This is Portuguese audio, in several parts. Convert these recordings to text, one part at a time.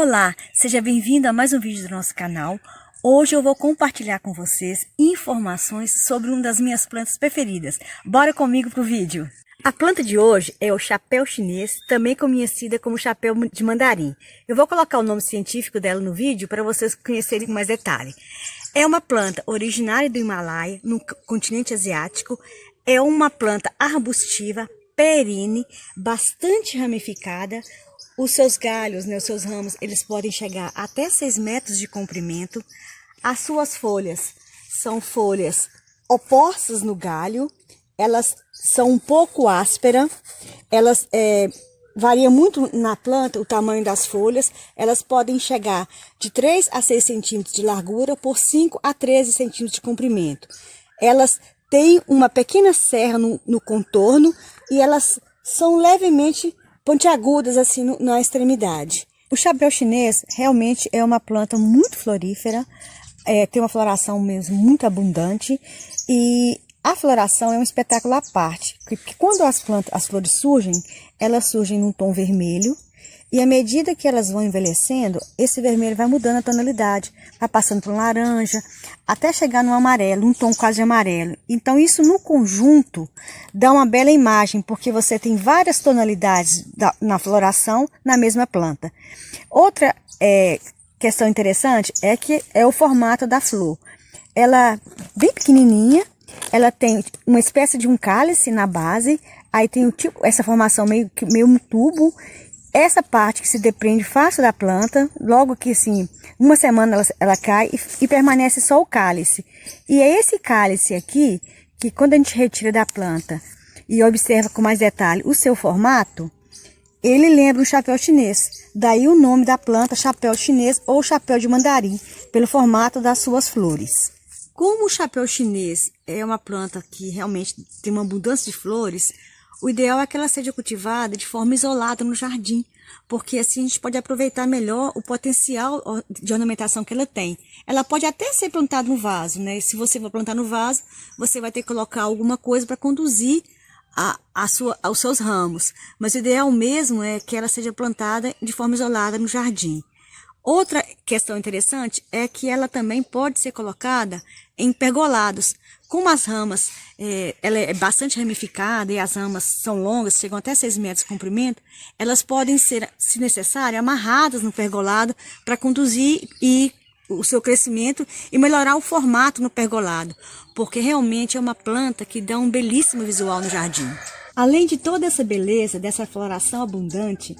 Olá, seja bem-vindo a mais um vídeo do nosso canal. Hoje eu vou compartilhar com vocês informações sobre uma das minhas plantas preferidas. Bora comigo pro vídeo! A planta de hoje é o chapéu chinês, também conhecida como chapéu de mandarim. Eu vou colocar o nome científico dela no vídeo para vocês conhecerem com mais detalhe. É uma planta originária do Himalaia, no continente asiático. É uma planta arbustiva, perene, bastante ramificada. Os seus galhos, os seus ramos, eles podem chegar até 6 metros de comprimento. As suas folhas são folhas opostas no galho. Elas são um pouco ásperas. Elas variam muito na planta o tamanho das folhas. Elas podem chegar de 3 a 6 centímetros de largura por 5 a 13 centímetros de comprimento. Elas têm uma pequena serra no contorno e elas são levemente pontiagudas assim na extremidade. O chapéu chinês realmente é uma planta muito florífera, tem uma floração mesmo muito abundante, e a floração é um espetáculo à parte, porque quando as flores surgem, elas surgem num tom vermelho, e à medida que elas vão envelhecendo, esse vermelho vai mudando a tonalidade, vai passando para um laranja, até chegar no amarelo, um tom quase amarelo. Então isso no conjunto dá uma bela imagem, porque você tem várias tonalidades na floração na mesma planta. Outra questão interessante é que é o formato da flor. Ela é bem pequenininha, ela tem uma espécie de um cálice na base, aí tem essa formação meio um tubo. Essa parte que se desprende fácil da planta, logo que assim, uma semana ela cai e permanece só o cálice. E é esse cálice aqui, que quando a gente retira da planta e observa com mais detalhe o seu formato, ele lembra um chapéu chinês. Daí o nome da planta, chapéu chinês ou chapéu de mandarim, pelo formato das suas flores. Como o chapéu chinês é uma planta que realmente tem uma abundância de flores, o ideal é que ela seja cultivada de forma isolada no jardim, porque assim a gente pode aproveitar melhor o potencial de ornamentação que ela tem. Ela pode até ser plantada no vaso, né? Se você for plantar no vaso, você vai ter que colocar alguma coisa para conduzir aos seus ramos. Mas o ideal mesmo é que ela seja plantada de forma isolada no jardim. Outra questão interessante é que ela também pode ser colocada em pergolados. Como as ramas, ela é bastante ramificada e as ramas são longas, chegam até 6 metros de comprimento, elas podem ser, se necessário, amarradas no pergolado para conduzir o seu crescimento e melhorar o formato no pergolado, porque realmente é uma planta que dá um belíssimo visual no jardim. Além de toda essa beleza, dessa floração abundante,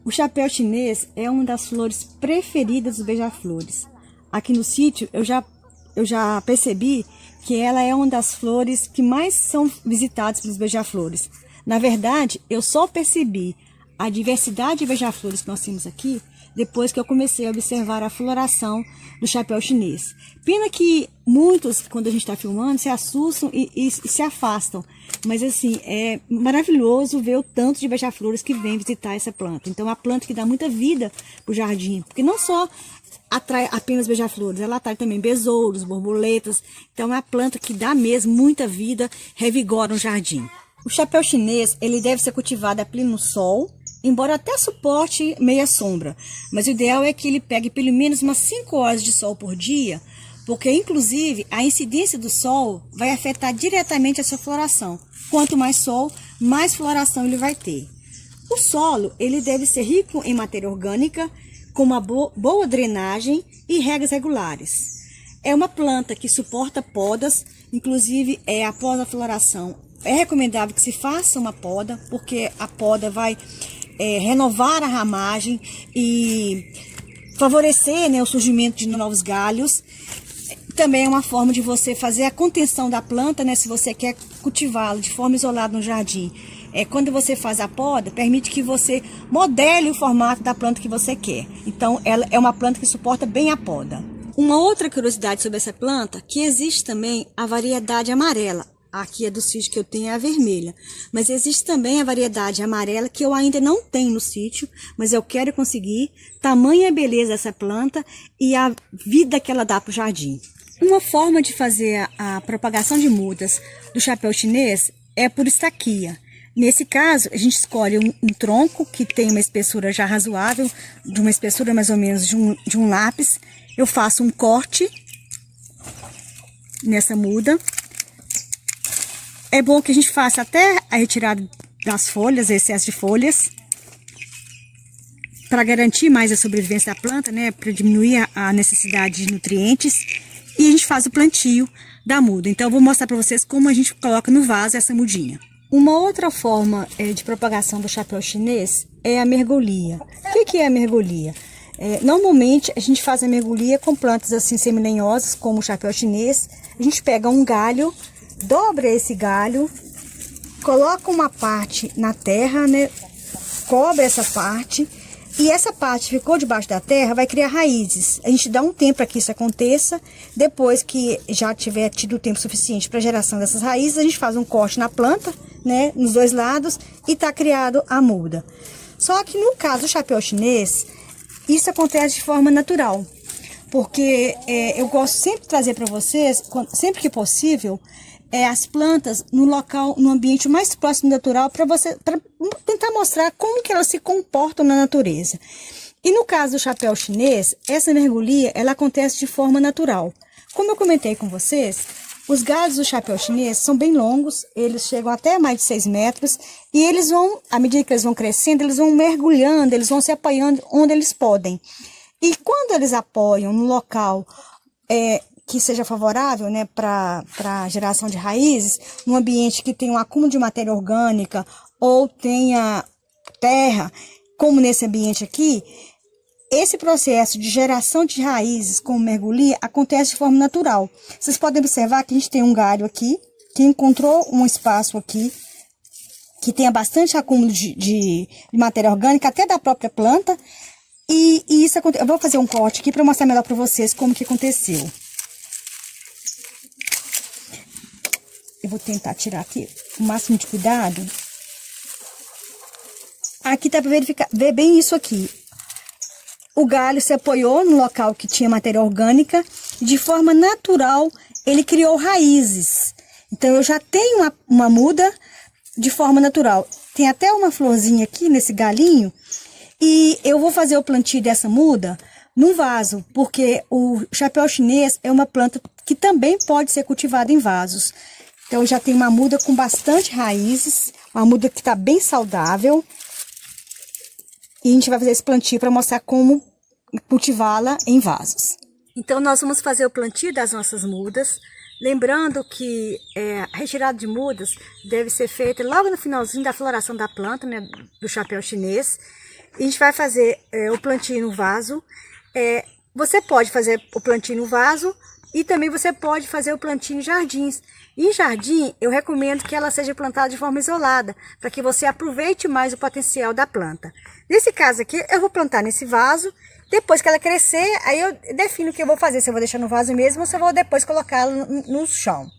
o chapéu chinês é uma das flores preferidas dos beija-flores. Aqui no sítio eu já percebi que ela é uma das flores que mais são visitadas pelos beija-flores. Na verdade, eu só percebi a diversidade de beija-flores que nós temos aqui depois que eu comecei a observar a floração do chapéu chinês. Pena que muitos, quando a gente está filmando, se assustam e se afastam. Mas assim, é maravilhoso ver o tanto de beija-flores que vem visitar essa planta. Então é uma planta que dá muita vida para o jardim, porque não só atrai apenas beija-flores, ela atrai também besouros, borboletas. Então é uma planta que dá mesmo muita vida, revigora um jardim. O chapéu chinês, ele deve ser cultivado a pleno sol, embora até suporte meia sombra. Mas o ideal é que ele pegue pelo menos umas 5 horas de sol por dia, porque inclusive a incidência do sol vai afetar diretamente a sua floração. Quanto mais sol, mais floração ele vai ter. O solo, ele deve ser rico em matéria orgânica, com uma boa drenagem e regas regulares. É uma planta que suporta podas, inclusive após a floração é recomendável que se faça uma poda, porque a poda vai renovar a ramagem e favorecer, né, o surgimento de novos galhos. Também é uma forma de você fazer a contenção da planta, né, se você quer cultivá-la de forma isolada no jardim. Quando você faz a poda, permite que você modele o formato da planta que você quer. Então, ela é uma planta que suporta bem a poda. Uma outra curiosidade sobre essa planta, que existe também a variedade amarela. Aqui é do sítio que eu tenho é a vermelha. Mas existe também a variedade amarela que eu ainda não tenho no sítio, mas eu quero conseguir. Tamanha beleza dessa planta e a vida que ela dá para o jardim. Uma forma de fazer a propagação de mudas do chapéu chinês é por estaquia. Nesse caso, a gente escolhe um tronco que tem uma espessura já razoável, de uma espessura mais ou menos de um lápis. Eu faço um corte nessa muda. É bom que a gente faça até a retirada das folhas, excesso de folhas, para garantir mais a sobrevivência da planta, né? Para diminuir a necessidade de nutrientes. E a gente faz o plantio da muda. Então, eu vou mostrar para vocês como a gente coloca no vaso essa mudinha. Uma outra forma de propagação do chapéu chinês é a mergulhia. O que é a mergulhia? Normalmente, a gente faz a mergulhia com plantas assim semilenhosas, como o chapéu chinês. A gente pega um galho, dobra esse galho, coloca uma parte na terra, né? Cobre essa parte. E essa parte que ficou debaixo da terra vai criar raízes. A gente dá um tempo para que isso aconteça. Depois que já tiver tido tempo suficiente para a geração dessas raízes, a gente faz um corte na planta, né, nos dois lados, e tá criado a muda. Só que no caso do chapéu chinês, isso acontece de forma natural. Porque eu gosto sempre de trazer para vocês, sempre que possível, as plantas no local, no ambiente mais próximo do natural, para tentar mostrar como que elas se comportam na natureza. E no caso do chapéu chinês, essa mergulhia, ela acontece de forma natural. Como eu comentei com vocês, os galhos do chapéu chinês são bem longos, eles chegam até mais de 6 metros, e eles vão, à medida que eles vão crescendo, eles vão mergulhando, eles vão se apoiando onde eles podem. E quando eles apoiam no local que seja favorável, né, para a geração de raízes, num ambiente que tenha um acúmulo de matéria orgânica ou tenha terra, como nesse ambiente aqui, esse processo de geração de raízes com mergulhia acontece de forma natural. Vocês podem observar que a gente tem um galho aqui, que encontrou um espaço aqui, que tenha bastante acúmulo de matéria orgânica, até da própria planta, e isso acontece. Eu vou fazer um corte aqui para mostrar melhor para vocês como que aconteceu. Eu vou tentar tirar aqui o máximo de cuidado. Aqui dá para ver bem isso aqui. O galho se apoiou no local que tinha matéria orgânica. De forma natural, ele criou raízes. Então, eu já tenho uma muda de forma natural. Tem até uma florzinha aqui nesse galinho. E eu vou fazer o plantio dessa muda num vaso, porque o chapéu chinês é uma planta que também pode ser cultivada em vasos. Então, já tem uma muda com bastante raízes, uma muda que está bem saudável. E a gente vai fazer esse plantio para mostrar como cultivá-la em vasos. Então, nós vamos fazer o plantio das nossas mudas. Lembrando que a retirada de mudas deve ser feita logo no finalzinho da floração da planta, né, do chapéu chinês. E a gente vai fazer o plantio no vaso. Você pode fazer o plantio no vaso e também você pode fazer o plantio em jardins. Em jardim, eu recomendo que ela seja plantada de forma isolada, para que você aproveite mais o potencial da planta. Nesse caso aqui, eu vou plantar nesse vaso. Depois que ela crescer, aí eu defino o que eu vou fazer. Se eu vou deixar no vaso mesmo ou se eu vou depois colocá-la no chão.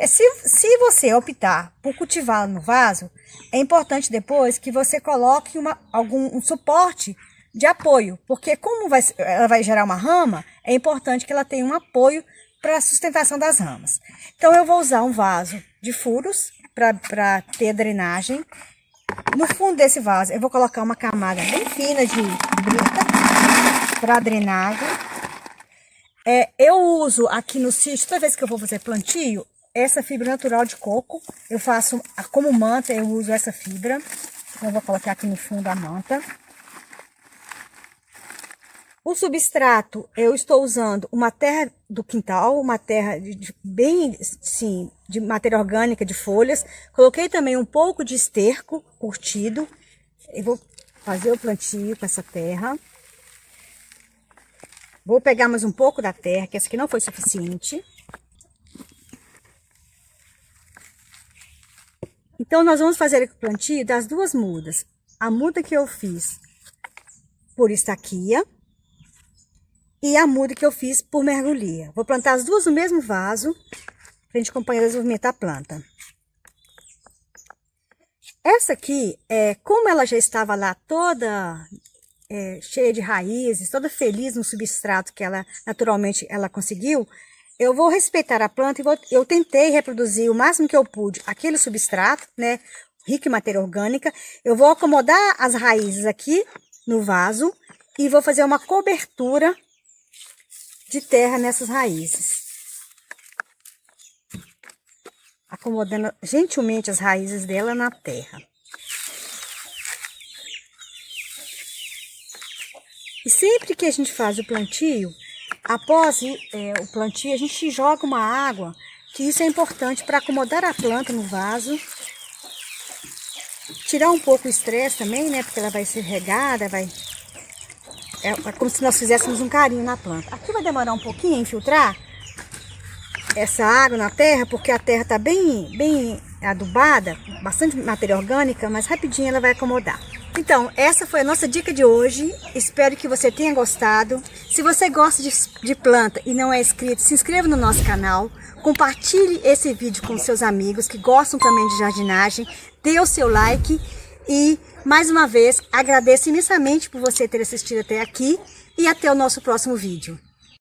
Se você optar por cultivá-la no vaso, é importante depois que você coloque um suporte de apoio. Porque como ela vai gerar uma rama, é importante que ela tenha um apoio para a sustentação das ramas. Então, eu vou usar um vaso de furos para ter drenagem. No fundo desse vaso, eu vou colocar uma camada bem fina de brita para drenagem. Eu uso aqui no sítio, toda vez que eu vou fazer plantio, essa fibra natural de coco. Eu faço como manta, eu uso essa fibra. Então, eu vou colocar aqui no fundo da manta. O substrato, eu estou usando uma terra do quintal, uma terra bem, sim, de matéria orgânica, de folhas. Coloquei também um pouco de esterco curtido. Eu vou fazer o plantio com essa terra. Vou pegar mais um pouco da terra, que essa aqui não foi suficiente. Então, nós vamos fazer o plantio das duas mudas. A muda que eu fiz por estaquia e a muda que eu fiz por mergulhia. Vou plantar as duas no mesmo vaso, para a gente acompanhar o desenvolvimento da planta. Essa aqui, como ela já estava lá toda cheia de raízes, toda feliz no substrato que ela naturalmente conseguiu, eu vou respeitar a planta e eu tentei reproduzir o máximo que eu pude aquele substrato, né? rico em matéria orgânica. Eu vou acomodar as raízes aqui no vaso e vou fazer uma cobertura de terra nessas raízes. Acomodando gentilmente as raízes dela na terra. E sempre que a gente faz o plantio, após o plantio, a gente joga uma água, que isso é importante para acomodar a planta no vaso. Tirar um pouco o estresse também, né? Porque ela vai ser regada, é como se nós fizéssemos um carinho na planta. Aqui vai demorar um pouquinho a infiltrar essa água na terra, porque a terra está bem adubada, bastante matéria orgânica, mas rapidinho ela vai acomodar. Então, essa foi a nossa dica de hoje. Espero que você tenha gostado. Se você gosta de planta e não é inscrito, se inscreva no nosso canal. Compartilhe esse vídeo com seus amigos que gostam também de jardinagem. Dê o seu like e, mais uma vez, agradeço imensamente por você ter assistido até aqui e até o nosso próximo vídeo.